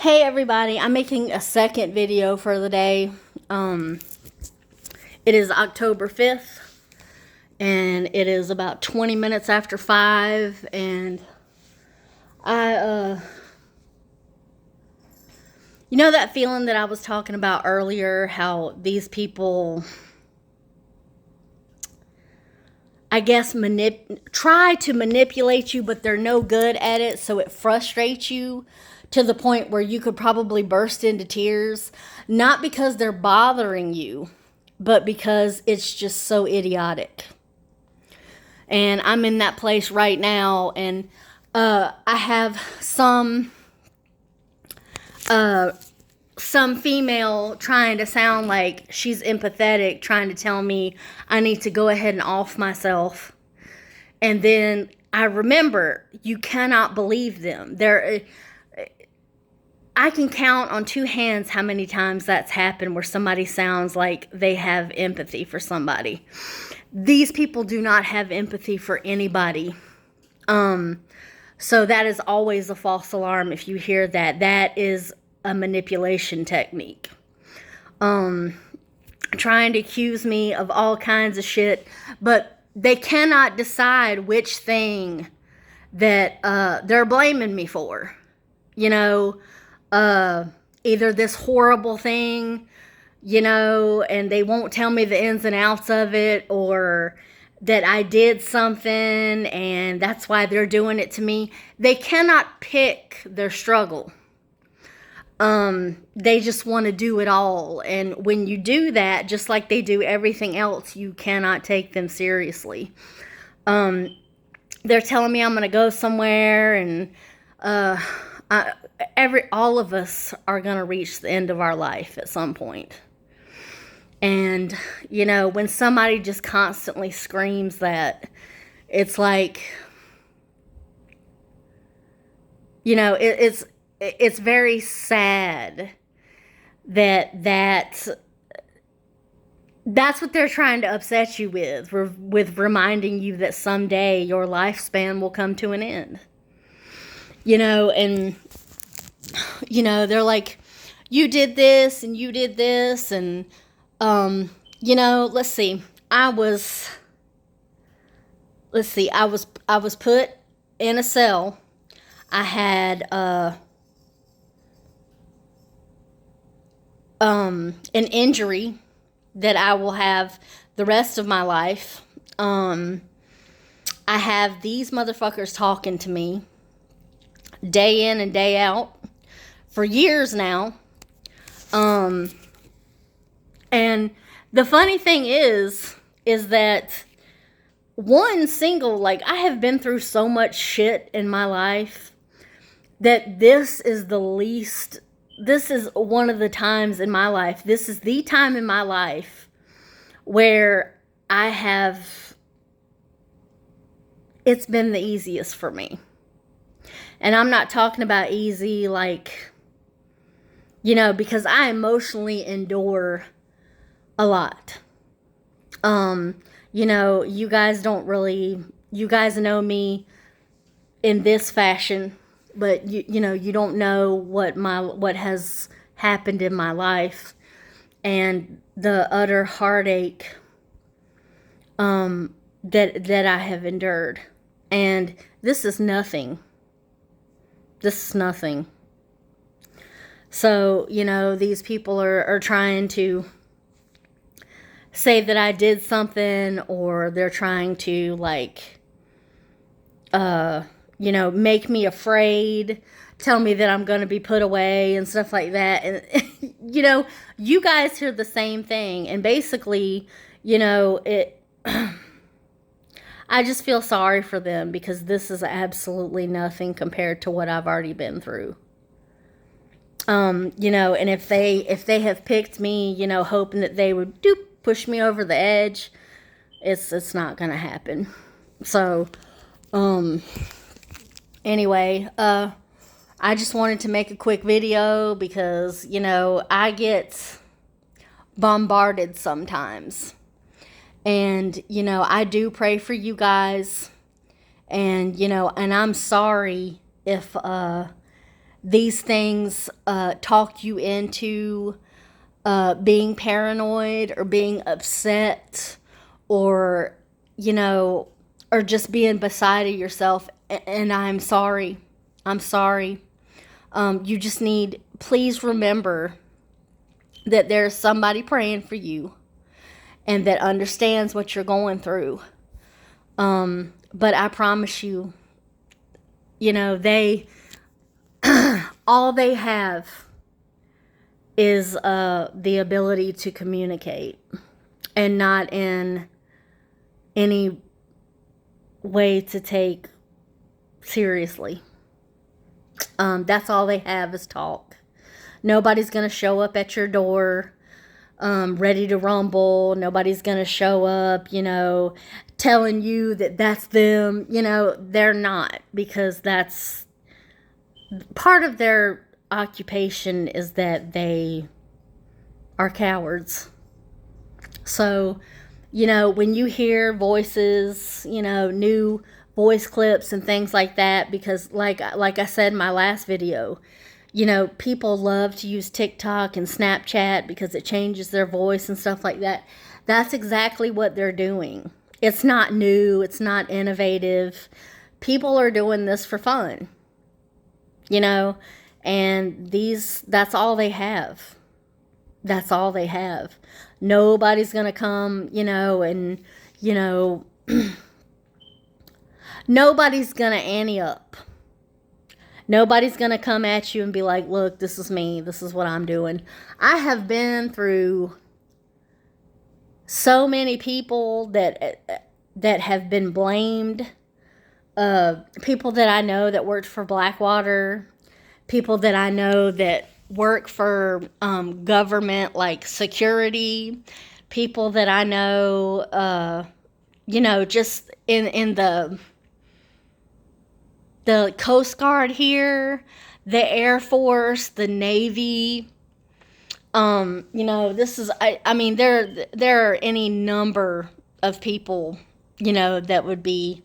Hey everybody, I'm making a second video for the day. It is October 5th and it is about 20 minutes after 5 and I you know that feeling that I was talking about earlier, how these people I guess try to manipulate you, but they're no good at it, so it frustrates you to the point where you could probably burst into tears, not because they're bothering you, but because it's just so idiotic. And I'm in that place right now, and I have some female trying to sound like she's empathetic, trying to tell me I need to go ahead and off myself. And then I remember, you cannot believe them. I can count on two hands how many times that's happened where somebody sounds like they have empathy for somebody. These people do not have empathy for anybody. So that is always a false alarm if you hear that. That is a manipulation technique. Trying to accuse me of all kinds of shit, but they cannot decide which thing that they're blaming me for. You know, either this horrible thing, you know, and they won't tell me the ins and outs of it, or that I did something and that's why they're doing it to me. They cannot pick their struggle. They just want to do it all. And when you do that, just like they do everything else, you cannot take them seriously. They're telling me I'm going to go somewhere, and all of us are going to reach the end of our life at some point. And, you know, when somebody just constantly screams that, it's like, you know, it's very sad that's what they're trying to upset you with reminding you that someday your lifespan will come to an end. You know, and, you know, they're like, you did this and you did this, and, you know, let's see, I was put in a cell. I had, an injury that I will have the rest of my life. I have these motherfuckers talking to me day in and day out for years now. And the funny thing is that I have been through so much shit in my life that this is one of the times in my life. This is the time in my life where it's been the easiest for me. And I'm not talking about easy like, you know, because I emotionally endure a lot. You know, you guys know me in this fashion, but you know, you don't know what has happened in my life and the utter heartache that I have endured. And this is nothing. This is nothing. So, you know, these people are trying to say that I did something, or they're trying to, like, you know, make me afraid, tell me that I'm going to be put away and stuff like that. And, you know, you guys hear the same thing. And basically, you know, I just feel sorry for them, because this is absolutely nothing compared to what I've already been through. You know, and if they have picked me, you know, hoping that they would push me over the edge, it's not gonna happen. So, anyway, I just wanted to make a quick video because, you know, I get bombarded sometimes. And, you know, I do pray for you guys. And, you know, and I'm sorry if these things talk you into being paranoid or being upset, or, you know, or just being beside of yourself. And I'm sorry. I'm sorry. You just need, please remember that there's somebody praying for you and that understands what you're going through. But I promise you, you know, all they have is the ability to communicate, and not in any way to take seriously. That's all they have is talk. Nobody's going to show up at your door ready to rumble. Nobody's going to show up, you know, telling you that that's them. You know, they're not, because that's part of their occupation, is that they are cowards. So, you know, when you hear voices, you know, new voice clips and things like that, because like I said in my last video, you know, people love to use TikTok and Snapchat because it changes their voice and stuff like that. That's exactly what they're doing. It's not new. It's not innovative. People are doing this for fun, you know, and that's all they have. That's all they have. Nobody's going to come, you know, and, you know, nobody's going to ante up. Nobody's going to come at you and be like, look, this is me. This is what I'm doing. I have been through so many people that have been blamed. People that I know that worked for Blackwater. People that I know that work for government, like security. People that I know, you know, just in the Coast Guard here, the Air Force, the Navy. You know, this is, I mean, there are any number of people, you know, that would be